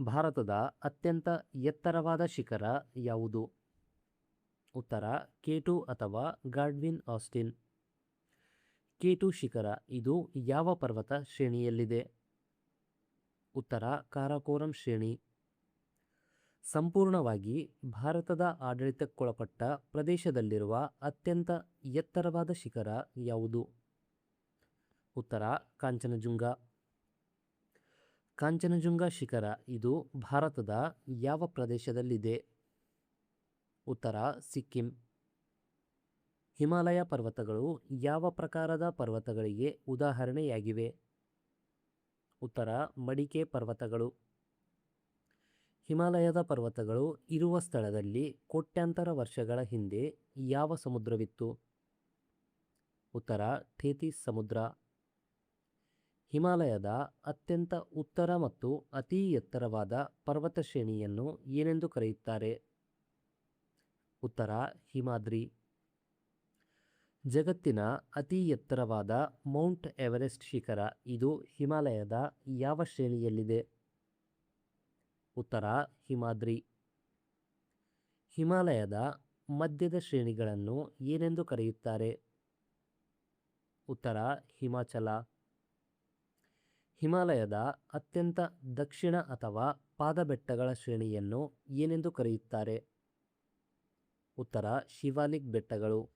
ಭಾರತದ ಅತ್ಯಂತ ಎತ್ತರವಾದ ಶಿಖರ ಯಾವುದು? ಉತ್ತರ K2 ಅಥವಾ ಗಾಡ್ವಿನ್ ಆಸ್ಟಿನ್. K2 ಶಿಖರ ಇದು ಯಾವ ಪರ್ವತ ಶ್ರೇಣಿಯಲ್ಲಿದೆ? ಉತ್ತರ ಕಾರಾಕೋರಂ ಶ್ರೇಣಿ. ಸಂಪೂರ್ಣವಾಗಿ ಭಾರತದ ಆಡಳಿತಕ್ಕೊಳಪಟ್ಟ ಪ್ರದೇಶದಲ್ಲಿರುವ ಅತ್ಯಂತ ಎತ್ತರವಾದ ಶಿಖರ ಯಾವುದು? ಉತ್ತರ ಕಾಂಚನಜುಂಗ. ಕಾಂಚನಜುಂಗ ಶಿಖರ ಇದು ಭಾರತದ ಯಾವ ಪ್ರದೇಶದಲ್ಲಿದೆ? ಉತ್ತರ ಸಿಕ್ಕಿಂ. ಹಿಮಾಲಯ ಪರ್ವತಗಳು ಯಾವ ಪ್ರಕಾರದ ಪರ್ವತಗಳಿಗೆ ಉದಾಹರಣೆಯಾಗಿವೆ? ಉತ್ತರ ಮಡಿಕೆ ಪರ್ವತಗಳು. ಹಿಮಾಲಯದ ಪರ್ವತಗಳು ಇರುವ ಸ್ಥಳದಲ್ಲಿ ಕೋಟ್ಯಾಂತರ ವರ್ಷಗಳ ಹಿಂದೆ ಯಾವ ಸಮುದ್ರವಿತ್ತು? ಉತ್ತರ ಥೇತಿಸ್ ಸಮುದ್ರ. ಹಿಮಾಲಯದ ಅತ್ಯಂತ ಉತ್ತರ ಮತ್ತು ಅತಿ ಎತ್ತರವಾದ ಪರ್ವತ ಶ್ರೇಣಿಯನ್ನು ಏನೆಂದು ಕರೆಯುತ್ತಾರೆ? ಉತ್ತರ ಹಿಮಾದ್ರಿ. ಜಗತ್ತಿನ ಅತಿ ಎತ್ತರವಾದ ಮೌಂಟ್ ಎವರೆಸ್ಟ್ ಶಿಖರ ಇದು ಹಿಮಾಲಯದ ಯಾವ ಶ್ರೇಣಿಯಲ್ಲಿದೆ? ಉತ್ತರ ಹಿಮಾದ್ರಿ. ಹಿಮಾಲಯದ ಮಧ್ಯದ ಶ್ರೇಣಿಗಳನ್ನು ಏನೆಂದು ಕರೆಯುತ್ತಾರೆ? ಉತ್ತರ ಹಿಮಾಚಲ. ಹಿಮಾಲಯದ ಅತ್ಯಂತ ದಕ್ಷಿಣ ಅಥವಾ ಪಾದಬೆಟ್ಟಗಳ ಶ್ರೇಣಿಯನ್ನು ಏನೆಂದು ಕರೆಯುತ್ತಾರೆ? ಉತ್ತರ ಶಿವಾಲಿಕ್ ಬೆಟ್ಟಗಳು.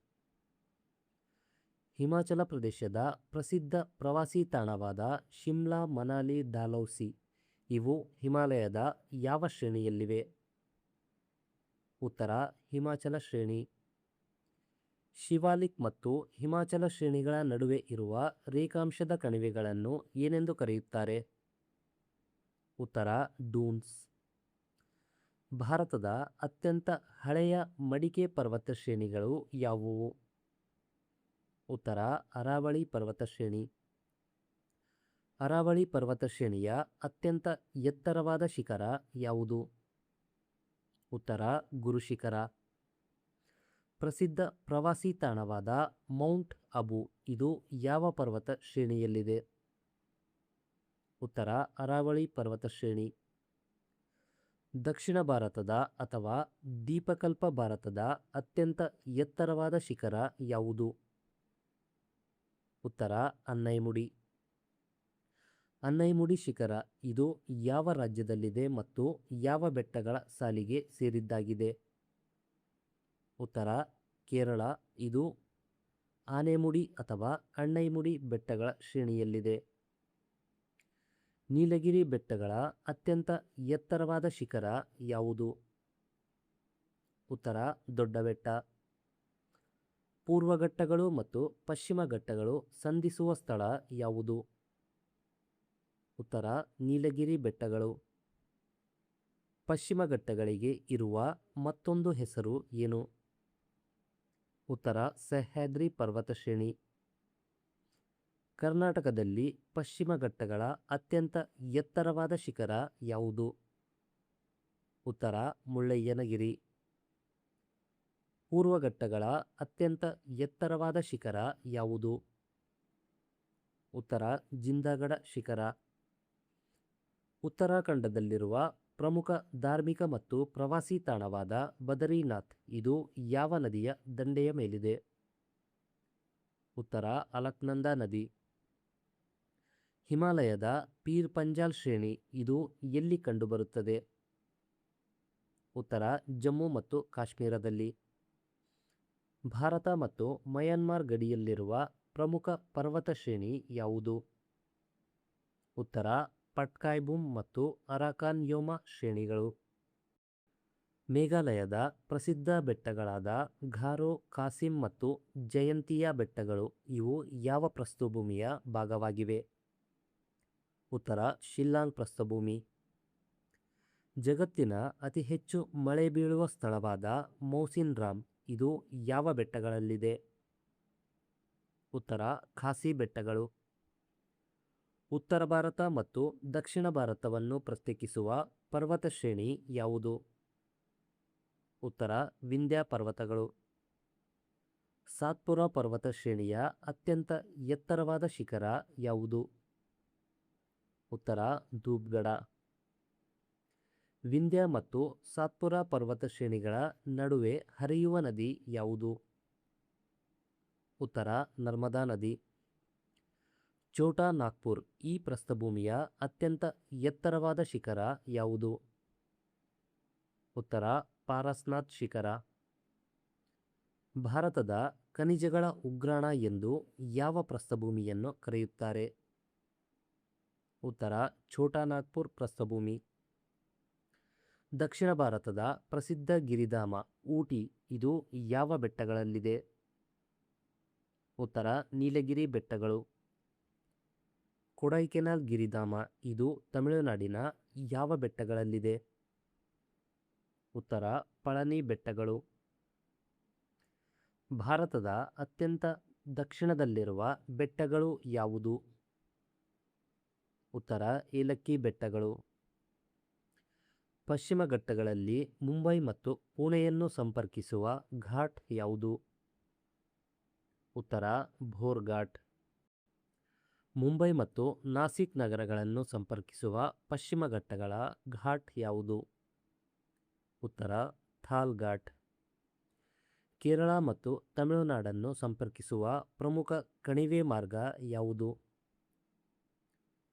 ಹಿಮಾಚಲ ಪ್ರದೇಶದ ಪ್ರಸಿದ್ಧ ಪ್ರವಾಸಿ ತಾಣವಾದ ಶಿಮ್ಲಾ, ಮನಾಲಿ, ಡಾಲೌಸಿ ಇವು ಹಿಮಾಲಯದ ಯಾವ ಶ್ರೇಣಿಯಲ್ಲಿವೆ? ಉತ್ತರ ಹಿಮಾಚಲ ಶ್ರೇಣಿ. ಶಿವಾಲಿಕ್ ಮತ್ತು ಹಿಮಾಚಲ ಶ್ರೇಣಿಗಳ ನಡುವೆ ಇರುವ ರೇಖಾಂಶದ ಕಣಿವೆಗಳನ್ನು ಏನೆಂದು ಕರೆಯುತ್ತಾರೆ? ಉತ್ತರ ಡೂನ್ಸ್. ಭಾರತದ ಅತ್ಯಂತ ಹಳೆಯ ಮಡಿಕೆ ಪರ್ವತ ಶ್ರೇಣಿಗಳು ಯಾವುವು? ಉತ್ತರ ಅರಾವಳಿ ಪರ್ವತ ಶ್ರೇಣಿ. ಅರಾವಳಿ ಪರ್ವತ ಶ್ರೇಣಿಯ ಅತ್ಯಂತ ಎತ್ತರವಾದ ಶಿಖರ ಯಾವುದು? ಉತ್ತರ ಗುರುಶಿಖರ. ಪ್ರಸಿದ್ಧ ಪ್ರವಾಸಿ ತಾಣವಾದ ಮೌಂಟ್ ಅಬು ಇದು ಯಾವ ಪರ್ವತ ಶ್ರೇಣಿಯಲ್ಲಿದೆ? ಉತ್ತರ ಅರಾವಳಿ ಪರ್ವತ ಶ್ರೇಣಿ. ದಕ್ಷಿಣ ಭಾರತದ ಅಥವಾ ದೀಪಕಲ್ಪ ಭಾರತದ ಅತ್ಯಂತ ಎತ್ತರವಾದ ಶಿಖರ ಯಾವುದು? ಉತ್ತರ ಅನ್ನೈಮುಡಿ. ಅನ್ನೈಮುಡಿ ಶಿಖರ ಇದು ಯಾವ ರಾಜ್ಯದಲ್ಲಿದೆ ಮತ್ತು ಯಾವ ಬೆಟ್ಟಗಳ ಸಾಲಿಗೆ ಸೇರಿದ್ದಾಗಿದೆ? ಉತ್ತರ ಕೇರಳ. ಇದು ಆನೆಮುಡಿ ಅಥವಾ ಅಣ್ಣೈಮುಡಿ ಬೆಟ್ಟಗಳ ಶ್ರೇಣಿಯಲ್ಲಿದೆ. ನೀಲಗಿರಿ ಬೆಟ್ಟಗಳ ಅತ್ಯಂತ ಎತ್ತರವಾದ ಶಿಖರ ಯಾವುದು? ಉತ್ತರ ದೊಡ್ಡ ಬೆಟ್ಟ. ಪೂರ್ವ ಘಟ್ಟಗಳು ಮತ್ತು ಪಶ್ಚಿಮ ಘಟ್ಟಗಳು ಸಂಧಿಸುವ ಸ್ಥಳ ಯಾವುದು? ಉತ್ತರ ನೀಲಗಿರಿ ಬೆಟ್ಟಗಳು. ಪಶ್ಚಿಮ ಘಟ್ಟಗಳಿಗೆ ಇರುವ ಮತ್ತೊಂದು ಹೆಸರು ಏನು? ಉತ್ತರ ಸಹ್ಯಾದ್ರಿ ಪರ್ವತ ಶ್ರೇಣಿ. ಕರ್ನಾಟಕದಲ್ಲಿ ಪಶ್ಚಿಮ ಘಟ್ಟಗಳ ಅತ್ಯಂತ ಎತ್ತರವಾದ ಶಿಖರ ಯಾವುದು? ಉತ್ತರ ಮುಳ್ಳಯ್ಯನಗಿರಿ. ಪೂರ್ವ ಘಟ್ಟಗಳ ಅತ್ಯಂತ ಎತ್ತರವಾದ ಶಿಖರ ಯಾವುದು? ಉತ್ತರ ಜಿಂದಾಗಢ ಶಿಖರ. ಉತ್ತರಾಖಂಡದಲ್ಲಿರುವ ಪ್ರಮುಖ ಧಾರ್ಮಿಕ ಮತ್ತು ಪ್ರವಾಸಿ ತಾಣವಾದ ಬದರಿನಾಥ್ ಇದು ಯಾವ ನದಿಯ ದಂಡೆಯ ಮೇಲಿದೆ? ಉತ್ತರ ಅಲಕ್ನಂದಾ ನದಿ. ಹಿಮಾಲಯದ ಪೀರ್ ಪಂಜಾಲ್ ಶ್ರೇಣಿ ಇದು ಎಲ್ಲಿ ಕಂಡುಬರುತ್ತದೆ? ಉತ್ತರ ಜಮ್ಮು ಮತ್ತು ಕಾಶ್ಮೀರದಲ್ಲಿ. ಭಾರತ ಮತ್ತು ಮಯನ್ಮಾರ್ ಗಡಿಯಲ್ಲಿರುವ ಪ್ರಮುಖ ಪರ್ವತ ಶ್ರೇಣಿ ಯಾವುದು? ಉತ್ತರ ಪಟ್ಕಾಯ್ಬುಮ್ ಮತ್ತು ಅರಾಕಾನ್ಯೋಮಾ ಶ್ರೇಣಿಗಳು. ಮೇಘಾಲಯದ ಪ್ರಸಿದ್ಧ ಬೆಟ್ಟಗಳಾದ ಗಾರೋ, ಕಾಸಿಮ್ ಮತ್ತು ಜಯಂತಿಯಾ ಬೆಟ್ಟಗಳು ಇವು ಯಾವ ಪ್ರಸ್ಥಭೂಮಿಯ ಭಾಗವಾಗಿವೆ? ಉತ್ತರ ಶಿಲ್ಲಾಂಗ್ ಪ್ರಸ್ಥಭೂಮಿ. ಜಗತ್ತಿನ ಅತಿ ಹೆಚ್ಚು ಮಳೆ ಬೀಳುವ ಸ್ಥಳವಾದ ಮೌಸಿನ್ ರಾಮ್ ಇದು ಯಾವ ಬೆಟ್ಟಗಳಲ್ಲಿದೆ? ಉತ್ತರ ಖಾಸಿ ಬೆಟ್ಟಗಳು. ಉತ್ತರ ಭಾರತ ಮತ್ತು ದಕ್ಷಿಣ ಭಾರತವನ್ನು ಪ್ರತ್ಯೇಕಿಸುವ ಪರ್ವತ ಶ್ರೇಣಿ ಯಾವುದು? ಉತ್ತರ ವಿಂಧ್ಯ ಪರ್ವತಗಳು. ಸಾತ್ಪುರ ಪರ್ವತ ಶ್ರೇಣಿಯ ಅತ್ಯಂತ ಎತ್ತರವಾದ ಶಿಖರ ಯಾವುದು? ಉತ್ತರ ಧೂಪ್ಗಢ. ವಿಂಧ್ಯ ಮತ್ತು ಸಾತ್ಪುರ ಪರ್ವತ ಶ್ರೇಣಿಗಳ ನಡುವೆ ಹರಿಯುವ ನದಿ ಯಾವುದು? ಉತ್ತರ ನರ್ಮದಾ ನದಿ. ಛೋಟಾ ನಾಗ್ಪುರ್ ಈ ಪ್ರಸ್ಥಭೂಮಿಯ ಅತ್ಯಂತ ಎತ್ತರವಾದ ಶಿಖರ ಯಾವುದು? ಉತ್ತರ ಪಾರಸ್ನಾಥ್ ಶಿಖರ. ಭಾರತದ ಖನಿಜಗಳ ಉಗ್ರಾಣ ಎಂದು ಯಾವ ಪ್ರಸ್ಥಭೂಮಿಯನ್ನು ಕರೆಯುತ್ತಾರೆ? ಉತ್ತರ ಛೋಟಾ ನಾಗ್ಪುರ್ ಪ್ರಸ್ಥಭೂಮಿ. ದಕ್ಷಿಣ ಭಾರತದ ಪ್ರಸಿದ್ಧ ಗಿರಿಧಾಮ ಊಟಿ ಇದು ಯಾವ ಬೆಟ್ಟಗಳಲ್ಲಿದೆ? ಉತ್ತರ ನೀಲಗಿರಿ ಬೆಟ್ಟಗಳು. ಕೊಡೈಕೆನಾಲ್ ಗಿರಿಧಾಮ ಇದು ತಮಿಳುನಾಡಿನ ಯಾವ ಬೆಟ್ಟಗಳಲ್ಲಿದೆ? ಉತ್ತರ ಪಳನಿ ಬೆಟ್ಟಗಳು. ಭಾರತದ ಅತ್ಯಂತ ದಕ್ಷಿಣದಲ್ಲಿರುವ ಬೆಟ್ಟಗಳು ಯಾವುದು? ಉತ್ತರ ಏಲಕ್ಕಿ ಬೆಟ್ಟಗಳು. ಪಶ್ಚಿಮ ಘಟ್ಟಗಳಲ್ಲಿ ಮುಂಬೈ ಮತ್ತು ಪುಣೆಯನ್ನು ಸಂಪರ್ಕಿಸುವ ಘಾಟ್ ಯಾವುದು? ಉತ್ತರ ಭೋರ್ ಘಾಟ್. ಮುಂಬೈ ಮತ್ತು ನಾಸಿಕ್ ನಗರಗಳನ್ನು ಸಂಪರ್ಕಿಸುವ ಪಶ್ಚಿಮ ಘಟ್ಟಗಳ ಘಾಟ್ ಯಾವುದು? ಉತ್ತರ ಥಾಲ್ ಘಾಟ್. ಕೇರಳ ಮತ್ತು ತಮಿಳುನಾಡನ್ನು ಸಂಪರ್ಕಿಸುವ ಪ್ರಮುಖ ಕಣಿವೆ ಮಾರ್ಗ ಯಾವುದು?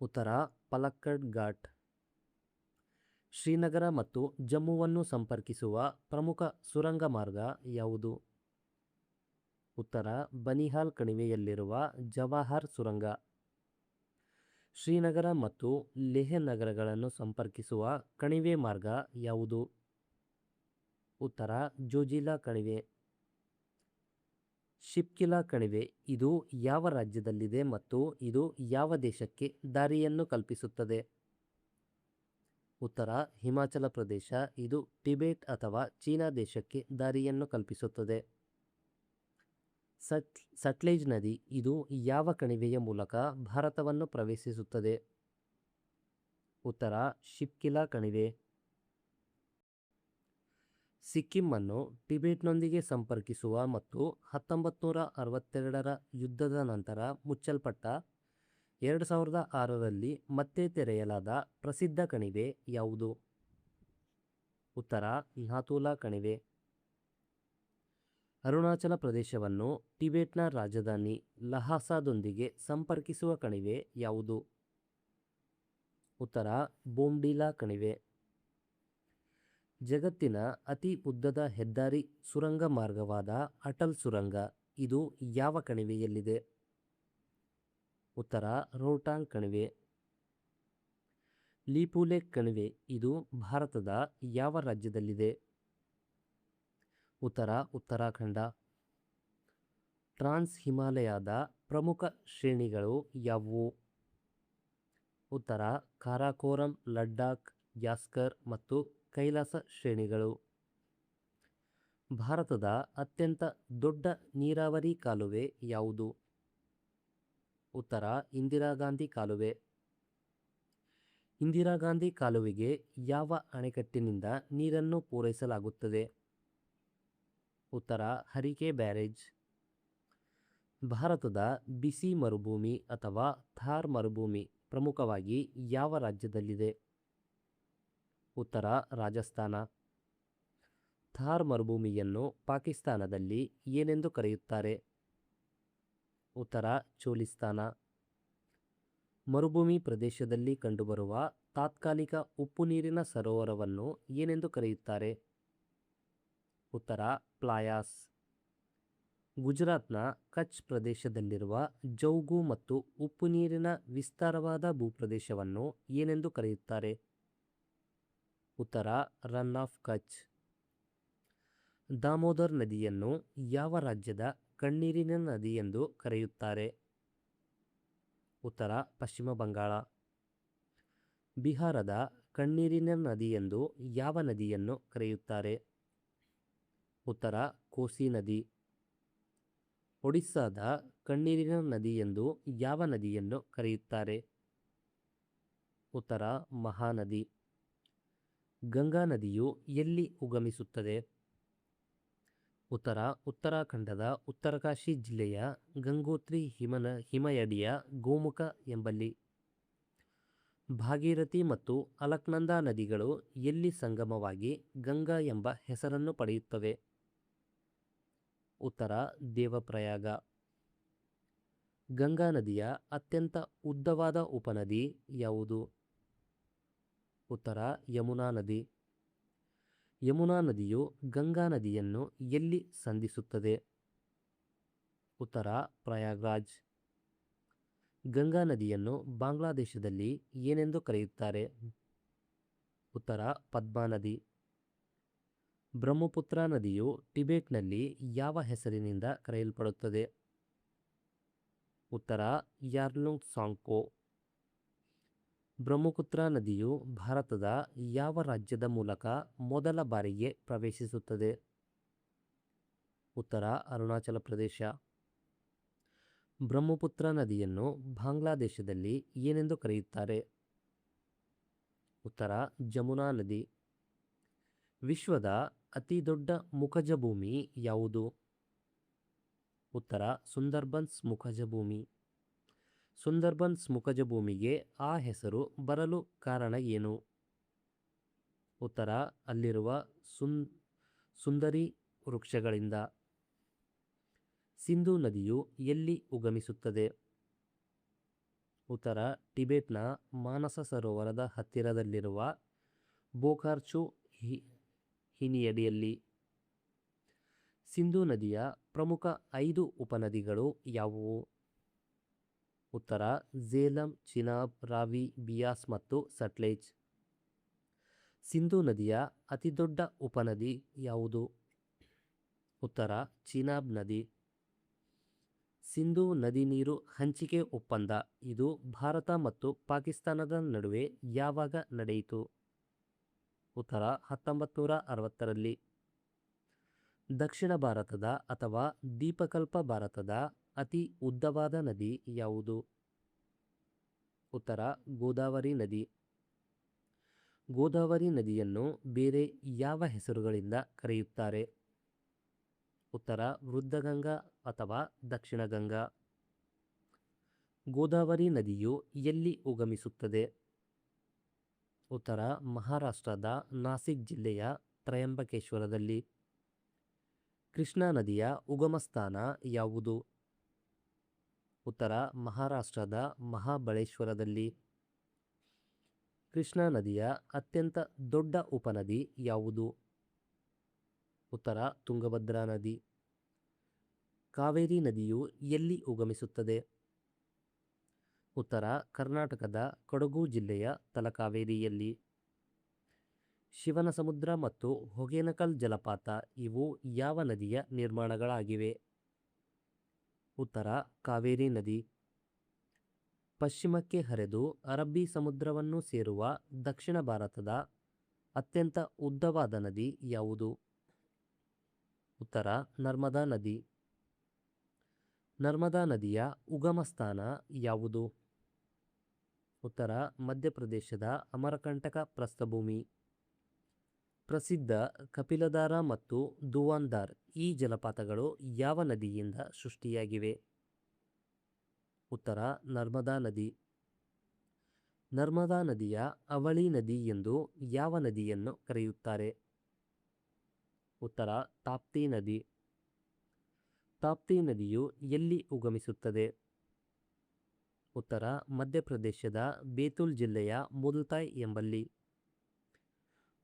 ಉತ್ತರ ಪಲಕ್ಕಡ್ ಘಾಟ್. ಶ್ರೀನಗರ ಮತ್ತು ಜಮ್ಮುವನ್ನು ಸಂಪರ್ಕಿಸುವ ಪ್ರಮುಖ ಸುರಂಗ ಮಾರ್ಗ ಯಾವುದು? ಉತ್ತರ ಬನಿಹಾಲ್ ಕಣಿವೆಯಲ್ಲಿರುವ ಜವಾಹರ್ ಸುರಂಗ. ಶ್ರೀನಗರ ಮತ್ತು ಲೇಹ್ ನಗರಗಳನ್ನು ಸಂಪರ್ಕಿಸುವ ಕಣಿವೆ ಮಾರ್ಗ ಯಾವುದು? ಉತ್ತರ ಜೋಜಿಲಾ ಕಣಿವೆ. ಶಿಪ್ಕಿಲಾ ಕಣಿವೆ ಇದು ಯಾವ ರಾಜ್ಯದಲ್ಲಿದೆ ಮತ್ತು ಇದು ಯಾವ ದೇಶಕ್ಕೆ ದಾರಿಯನ್ನು ಕಲ್ಪಿಸುತ್ತದೆ? ಉತ್ತರ ಹಿಮಾಚಲ ಪ್ರದೇಶ. ಇದು ಟಿಬೆಟ್ ಅಥವಾ ಚೀನಾ ದೇಶಕ್ಕೆ ದಾರಿಯನ್ನು ಕಲ್ಪಿಸುತ್ತದೆ. ಸಟ್ಲೇಜ್ ನದಿ ಇದು ಯಾವ ಕಣಿವೆಯ ಮೂಲಕ ಭಾರತವನ್ನು ಪ್ರವೇಶಿಸುತ್ತದೆ? ಉತ್ತರ ಶಿಪ್ಕಿಲಾ ಕಣಿವೆ. ಸಿಕ್ಕಿಂನ್ನು ಟಿಬೆಟ್ನೊಂದಿಗೆ ಸಂಪರ್ಕಿಸುವ ಮತ್ತು 1962ರ ಯುದ್ಧದ ನಂತರ ಮುಚ್ಚಲ್ಪಟ್ಟ 2006ರಲ್ಲಿ ಮತ್ತೆ ತೆರೆಯಲಾದ ಪ್ರಸಿದ್ಧ ಕಣಿವೆ ಯಾವುದು? ಉತ್ತರ ನಾಥೂಲಾ ಕಣಿವೆ. ಅರುಣಾಚಲ ಪ್ರದೇಶವನ್ನು ಟಿಬೆಟ್ನ ರಾಜಧಾನಿ ಲಹಾಸಾದೊಂದಿಗೆ ಸಂಪರ್ಕಿಸುವ ಕಣಿವೆ ಯಾವುದು? ಉತ್ತರ ಬೋಮ್ಡಿಲಾ ಕಣಿವೆ. ಜಗತ್ತಿನ ಅತಿ ಉದ್ದದ ಹೆದ್ದಾರಿ ಸುರಂಗ ಮಾರ್ಗವಾದ ಅಟಲ್ ಸುರಂಗ ಇದು ಯಾವ ಕಣಿವೆಯಲ್ಲಿದೆ? ಉತ್ತರ ರೋಹ್ಟಾಂಗ್ ಕಣಿವೆ. ಲಿಪುಲೇಖ್ ಕಣಿವೆ ಇದು ಭಾರತದ ಯಾವ ರಾಜ್ಯದಲ್ಲಿದೆ? ಉತ್ತರ ಉತ್ತರಾಖಂಡ. ಟ್ರಾನ್ಸ್ ಹಿಮಾಲಯದ ಪ್ರಮುಖ ಶ್ರೇಣಿಗಳು ಯಾವುವು? ಉತ್ತರ ಕಾರಾಕೋರಂ, ಲಡಾಖ್, ಯಾಸ್ಕರ್ ಮತ್ತು ಕೈಲಾಸ ಶ್ರೇಣಿಗಳು. ಭಾರತದ ಅತ್ಯಂತ ದೊಡ್ಡ ನೀರಾವರಿ ಕಾಲುವೆ ಯಾವುದು? ಉತ್ತರ ಇಂದಿರಾ ಗಾಂಧಿ ಕಾಲುವೆ. ಇಂದಿರಾ ಗಾಂಧಿ ಕಾಲುವೆಗೆ ಯಾವ ಅಣೆಕಟ್ಟಿನಿಂದ ನೀರನ್ನು ಪೂರೈಸಲಾಗುತ್ತದೆ? ಉತ್ತರ ಹರಿಕೆ ಬ್ಯಾರೇಜ್. ಭಾರತದ ಬಿಸಿ ಮರುಭೂಮಿ ಅಥವಾ ಥಾರ್ ಮರುಭೂಮಿ ಪ್ರಮುಖವಾಗಿ ಯಾವ ರಾಜ್ಯದಲ್ಲಿದೆ? ಉತ್ತರ ರಾಜಸ್ಥಾನ. ಥಾರ್ ಮರುಭೂಮಿಯನ್ನು ಪಾಕಿಸ್ತಾನದಲ್ಲಿ ಏನೆಂದು ಕರೆಯುತ್ತಾರೆ? ಉತ್ತರ ಚೋಲಿಸ್ತಾನ. ಮರುಭೂಮಿ ಪ್ರದೇಶದಲ್ಲಿ ಕಂಡುಬರುವ ತಾತ್ಕಾಲಿಕ ಉಪ್ಪು ನೀರಿನ ಸರೋವರವನ್ನು ಏನೆಂದು ಕರೆಯುತ್ತಾರೆ? ಉತ್ತರ ಪ್ಲಾಯಾಸ್. ಗುಜರಾತ್ನ ಕಚ್ ಪ್ರದೇಶದಲ್ಲಿರುವ ಜೌಗು ಮತ್ತು ಉಪ್ಪು ನೀರಿನ ವಿಸ್ತಾರವಾದ ಭೂಪ್ರದೇಶವನ್ನು ಏನೆಂದು ಕರೆಯುತ್ತಾರೆ? ಉತ್ತರ ರನ್ ಆಫ್ ಕಚ್. ದಾಮೋದರ್ ನದಿಯನ್ನು ಯಾವ ರಾಜ್ಯದ ಕಣ್ಣೀರಿನ ನದಿ ಎಂದು ಕರೆಯುತ್ತಾರೆ? ಉತ್ತರ ಪಶ್ಚಿಮ ಬಂಗಾಳ. ಬಿಹಾರದ ಕಣ್ಣೀರಿನ ನದಿ ಎಂದು ಯಾವ ನದಿಯನ್ನು ಕರೆಯುತ್ತಾರೆ? ಉತ್ತರ ಕೋಸಿ ನದಿ. ಒಡಿಸ್ಸಾದ ಕಣ್ಣೀರಿನ ನದಿ ಎಂದು ಯಾವ ನದಿಯನ್ನು ಕರೆಯುತ್ತಾರೆ? ಉತ್ತರ ಮಹಾನದಿ. ಗಂಗಾ ನದಿಯು ಎಲ್ಲಿ ಉಗಮಿಸುತ್ತದೆ? ಉತ್ತರ ಉತ್ತರಾಖಂಡದ ಉತ್ತರಕಾಶಿ ಜಿಲ್ಲೆಯ ಗಂಗೋತ್ರಿ ಹಿಮಯಡಿಯ ಗೋಮುಖ ಎಂಬಲ್ಲಿ. ಭಾಗೀರಥಿ ಮತ್ತು ಅಲಕ್ನಂದಾ ನದಿಗಳು ಎಲ್ಲಿ ಸಂಗಮವಾಗಿ ಗಂಗಾ ಎಂಬ ಹೆಸರನ್ನು ಪಡೆಯುತ್ತವೆ? ಉತ್ತರ ದೇವಪ್ರಯಾಗ. ಗಂಗಾ ನದಿಯ ಅತ್ಯಂತ ಉದ್ದವಾದ ಉಪನದಿ ಯಾವುದು? ಉತ್ತರ ಯಮುನಾ ನದಿ. ಯಮುನಾ ನದಿಯು ಗಂಗಾ ನದಿಯನ್ನು ಎಲ್ಲಿ ಸಂಧಿಸುತ್ತದೆ? ಉತ್ತರ ಪ್ರಯಾಗ್ರಾಜ್. ಗಂಗಾ ನದಿಯನ್ನು ಬಾಂಗ್ಲಾದೇಶದಲ್ಲಿ ಏನೆಂದು ಕರೆಯುತ್ತಾರೆ? ಉತ್ತರ ಪದ್ಮಾ ನದಿ. ಬ್ರಹ್ಮಪುತ್ರ ನದಿಯು ಟಿಬೆಟ್ನಲ್ಲಿ ಯಾವ ಹೆಸರಿನಿಂದ ಕರೆಯಲ್ಪಡುತ್ತದೆ? ಉತ್ತರ ಯಾರ್ಲುಂಗ್ ಸಾಂಗ್ಪೋ. ಬ್ರಹ್ಮಪುತ್ರ ನದಿಯು ಭಾರತದ ಯಾವ ರಾಜ್ಯದ ಮೂಲಕ ಮೊದಲ ಬಾರಿಗೆ ಪ್ರವೇಶಿಸುತ್ತದೆ? ಉತ್ತರ ಅರುಣಾಚಲ ಪ್ರದೇಶ. ಬ್ರಹ್ಮಪುತ್ರ ನದಿಯನ್ನು ಬಾಂಗ್ಲಾದೇಶದಲ್ಲಿ ಏನೆಂದು ಕರೆಯುತ್ತಾರೆ? ಉತ್ತರ ಜಮುನಾ ನದಿ. ವಿಶ್ವದ ಅತಿ ದೊಡ್ಡ ಮುಖಜ ಭೂಮಿ ಯಾವುದು? ಉತ್ತರ ಸುಂದರ್ಬನ್ಸ್ ಮುಖಜ ಭೂಮಿ. ಸುಂದರ್ಬನ್ಸ್ ಮುಖಜ ಭೂಮಿಗೆ ಆ ಹೆಸರು ಬರಲು ಕಾರಣ ಏನು? ಉತ್ತರ ಅಲ್ಲಿರುವ ಸುಂದರಿ ವೃಕ್ಷಗಳಿಂದ. ಸಿಂಧೂ ನದಿಯು ಎಲ್ಲಿ ಉಗಮಿಸುತ್ತದೆ? ಉತ್ತರ ಟಿಬೆಟ್ನ ಮಾನಸ ಸರೋವರದ ಹತ್ತಿರದಲ್ಲಿರುವ ಬೋಕಾರ್ಚು ಹಿನಿಯಡಿಯಲ್ಲಿ. ಸಿಂಧೂ ನದಿಯ ಪ್ರಮುಖ 5 ಉಪನದಿಗಳು ಯಾವುವು? ಉತ್ತರ ಝೇಲಂ, ಚಿನಾಬ್, ರಾವಿ, ಬಿಯಾಸ್ ಮತ್ತು ಸಟ್ಲೇಜ್. ಸಿಂಧೂ ನದಿಯ ಅತಿದೊಡ್ಡ ಉಪನದಿ ಯಾವುದು? ಉತ್ತರ ಚಿನಾಬ್ ನದಿ. ಸಿಂಧೂ ನದಿ ನೀರು ಹಂಚಿಕೆ ಒಪ್ಪಂದ ಇದು ಭಾರತ ಮತ್ತು ಪಾಕಿಸ್ತಾನದ ನಡುವೆ ಯಾವಾಗ ನಡೆಯಿತು? ಉತ್ತರ 1960ರಲ್ಲಿ. ದಕ್ಷಿಣ ಭಾರತದ ಅಥವಾ ದೀಪಕಲ್ಪ ಭಾರತದ ಅತಿ ಉದ್ದವಾದ ನದಿ ಯಾವುದು? ಉತ್ತರ ಗೋದಾವರಿ ನದಿ. ಗೋದಾವರಿ ನದಿಯನ್ನು ಬೇರೆ ಯಾವ ಹೆಸರುಗಳಿಂದ ಕರೆಯುತ್ತಾರೆ? ಉತ್ತರ ವೃದ್ಧಗಂಗಾ ಅಥವಾ ದಕ್ಷಿಣ ಗಂಗಾ. ಗೋದಾವರಿ ನದಿಯು ಎಲ್ಲಿ ಉಗಮಿಸುತ್ತದೆ? ಉತ್ತರ ಮಹಾರಾಷ್ಟ್ರದ ನಾಸಿಕ್ ಜಿಲ್ಲೆಯ ತ್ರಯಂಬಕೇಶ್ವರದಲ್ಲಿ. ಕೃಷ್ಣಾ ನದಿಯ ಉಗಮಸ್ಥಾನ ಯಾವುದು? ಉತ್ತರ ಮಹಾರಾಷ್ಟ್ರದ ಮಹಾಬಳೇಶ್ವರದಲ್ಲಿ. ಕೃಷ್ಣಾ ನದಿಯ ಅತ್ಯಂತ ದೊಡ್ಡ ಉಪನದಿ ಯಾವುದು? ಉತ್ತರ ತುಂಗಭದ್ರಾ ನದಿ. ಕಾವೇರಿ ನದಿಯು ಎಲ್ಲಿ ಉಗಮಿಸುತ್ತದೆ? ಉತ್ತರ ಕರ್ನಾಟಕದ ಕೊಡಗು ಜಿಲ್ಲೆಯ ತಲಕಾವೇರಿಯಲ್ಲಿ. ಶಿವನಸಮುದ್ರ ಮತ್ತು ಹೊಗೇನಕಲ್ ಜಲಪಾತ ಇವು ಯಾವ ನದಿಯ ನಿರ್ಮಾಣಗಳಾಗಿವೆ? ಉತ್ತರ ಕಾವೇರಿ ನದಿ. ಪಶ್ಚಿಮಕ್ಕೆ ಹರಿದು ಅರಬ್ಬಿ ಸಮುದ್ರವನ್ನು ಸೇರುವ ದಕ್ಷಿಣ ಭಾರತದ ಅತ್ಯಂತ ಉದ್ದವಾದ ನದಿ ಯಾವುದು? ಉತ್ತರ ನರ್ಮದಾ ನದಿ. ನರ್ಮದಾ ನದಿಯ ಉಗಮಸ್ಥಾನ ಯಾವುದು? ಉತ್ತರ ಮಧ್ಯಪ್ರದೇಶದ ಅಮರಕಂಟಕ ಪ್ರಸ್ಥಭೂಮಿ. ಪ್ರಸಿದ್ಧ ಕಪಿಲಧಾರ ಮತ್ತು ಧುವಾಂಧಾರ್ ಈ ಜಲಪಾತಗಳು ಯಾವ ನದಿಯಿಂದ ಸೃಷ್ಟಿಯಾಗಿವೆ? ಉತ್ತರ ನರ್ಮದಾ ನದಿ. ನರ್ಮದಾ ನದಿಯ ಅವಳಿ ನದಿ ಎಂದು ಯಾವ ನದಿಯನ್ನು ಕರೆಯುತ್ತಾರೆ? ಉತ್ತರ ತಾಪ್ತಿ ನದಿ. ತಾಪ್ತಿ ನದಿಯು ಎಲ್ಲಿ ಉಗಮಿಸುತ್ತದೆ? ಉತ್ತರ ಮಧ್ಯಪ್ರದೇಶದ ಬೇತುಲ್ ಜಿಲ್ಲೆಯ ಮುಲ್ತಾಯ್ ಎಂಬಲ್ಲಿ.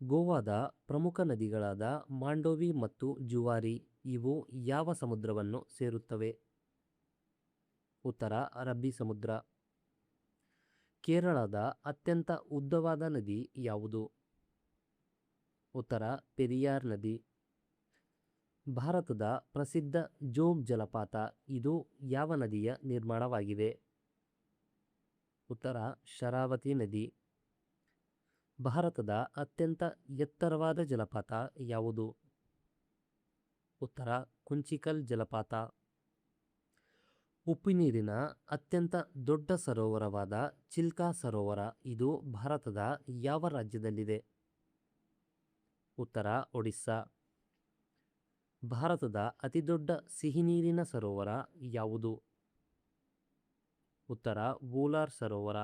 ಗೋವಾದ ಪ್ರಮುಖ ನದಿಗಳಾದ ಮಾಂಡೋವಿ ಮತ್ತು ಜುವಾರಿ ಇವು ಯಾವ ಸಮುದ್ರವನ್ನು ಸೇರುತ್ತವೆ? ಉತ್ತರ ಅರಬ್ಬಿ ಸಮುದ್ರ. ಕೇರಳದ ಅತ್ಯಂತ ಉದ್ದವಾದ ನದಿ ಯಾವುದು? ಉತ್ತರ ಪೆರಿಯಾರ್ ನದಿ. ಭಾರತದ ಪ್ರಸಿದ್ಧ ಜೋಗ್ ಜಲಪಾತ ಇದು ಯಾವ ನದಿಯ ನಿರ್ಮಾಣವಾಗಿದೆ? ಉತ್ತರ ಶರಾವತಿ ನದಿ. ಭಾರತದ ಅತ್ಯಂತ ಎತ್ತರವಾದ ಜಲಪಾತ ಯಾವುದು? ಉತ್ತರ ಕುಂಚಿಕಲ್ ಜಲಪಾತ. ಉಪ್ಪುನೀರಿನ ಅತ್ಯಂತ ದೊಡ್ಡ ಸರೋವರವಾದ ಚಿಲ್ಕಾ ಸರೋವರ ಇದು ಭಾರತದ ಯಾವ ರಾಜ್ಯದಲ್ಲಿದೆ? ಉತ್ತರ ಒಡಿಸ್ಸಾ. ಭಾರತದ ಅತಿದೊಡ್ಡ ಸಿಹಿನೀರಿನ ಸರೋವರ ಯಾವುದು? ಉತ್ತರ ವೂಲಾರ್ ಸರೋವರ.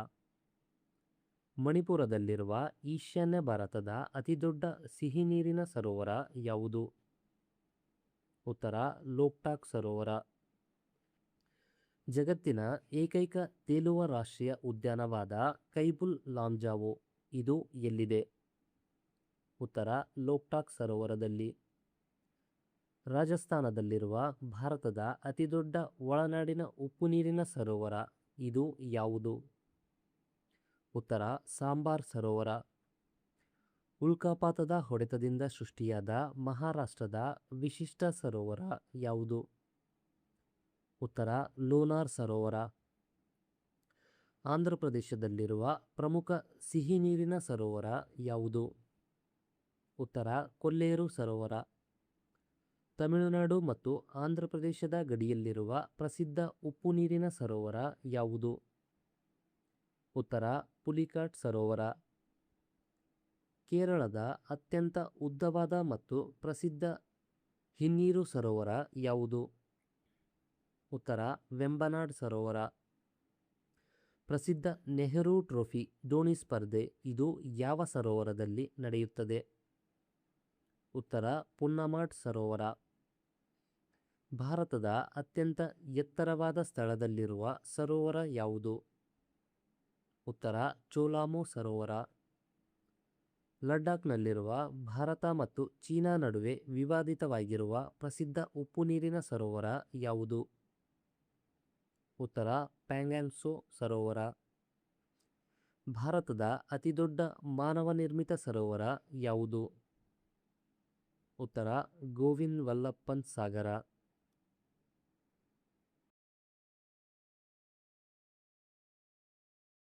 ಮಣಿಪುರದಲ್ಲಿರುವ ಈಶಾನ್ಯ ಭಾರತದ ಅತಿದೊಡ್ಡ ಸಿಹಿನೀರಿನ ಸರೋವರ ಯಾವುದು? ಉತ್ತರ ಲೋಕ್ಟಾಕ್ ಸರೋವರ. ಜಗತ್ತಿನ ಏಕೈಕ ತೇಲುವ ರಾಷ್ಟ್ರೀಯ ಉದ್ಯಾನವಾದ ಕೈಬುಲ್ ಲಾಮ್ಜಾವೋ ಇದು ಎಲ್ಲಿದೆ? ಉತ್ತರ ಲೋಕ್ಟಾಕ್ ಸರೋವರದಲ್ಲಿ. ರಾಜಸ್ಥಾನದಲ್ಲಿರುವ ಭಾರತದ ಅತಿದೊಡ್ಡ ಒಳನಾಡಿನ ಉಪ್ಪುನೀರಿನ ಸರೋವರ ಇದು ಯಾವುದು? ಉತ್ತರ ಸಾಂಬಾರ್ ಸರೋವರ. ಉಲ್ಕಾಪಾತದ ಹೊಡೆತದಿಂದ ಸೃಷ್ಟಿಯಾದ ಮಹಾರಾಷ್ಟ್ರದ ವಿಶಿಷ್ಟ ಸರೋವರ ಯಾವುದು? ಉತ್ತರ ಲೋನಾರ್ ಸರೋವರ. ಆಂಧ್ರಪ್ರದೇಶದಲ್ಲಿರುವ ಪ್ರಮುಖ ಸಿಹಿನೀರಿನ ಸರೋವರ ಯಾವುದು? ಉತ್ತರ ಕೊಲ್ಲೇರು ಸರೋವರ. ತಮಿಳುನಾಡು ಮತ್ತು ಆಂಧ್ರಪ್ರದೇಶದ ಗಡಿಯಲ್ಲಿರುವ ಪ್ರಸಿದ್ಧ ಉಪ್ಪುನೀರಿನ ಸರೋವರ ಯಾವುದು? ಉತ್ತರ ಪುಲಿಕಾಟ್ ಸರೋವರ. ಕೇರಳದ ಅತ್ಯಂತ ಉದ್ದವಾದ ಮತ್ತು ಪ್ರಸಿದ್ಧ ಹಿನ್ನೀರು ಸರೋವರ ಯಾವುದು? ಉತ್ತರ ವೆಂಬನಾಡ್ ಸರೋವರ. ಪ್ರಸಿದ್ಧ ನೆಹರು ಟ್ರೋಫಿ ದೋಣಿ ಸ್ಪರ್ಧೆ ಇದು ಯಾವ ಸರೋವರದಲ್ಲಿ ನಡೆಯುತ್ತದೆ? ಉತ್ತರ ಪುನ್ನಮಾಡ್ ಸರೋವರ. ಭಾರತದ ಅತ್ಯಂತ ಎತ್ತರವಾದ ಸ್ಥಳದಲ್ಲಿರುವ ಸರೋವರ ಯಾವುದು? ಉತ್ತರ ಚೋಲಾಮೋ ಸರೋವರ. ಲಡಾಖ್ನಲ್ಲಿರುವ ಭಾರತ ಮತ್ತು ಚೀನಾ ನಡುವೆ ವಿವಾದಿತವಾಗಿರುವ ಪ್ರಸಿದ್ಧ ಉಪ್ಪುನೀರಿನ ಸರೋವರ ಯಾವುದು? ಉತ್ತರ ಪ್ಯಾಂಗಾನ್ಗ್ಸೋ ಸರೋವರ. ಭಾರತದ ಅತಿದೊಡ್ಡ ಮಾನವ ನಿರ್ಮಿತ ಸರೋವರ ಯಾವುದು? ಉತ್ತರ ಗೋವಿಂದ್ ವಲ್ಲಭ ಪಂತ್ ಸಾಗರ.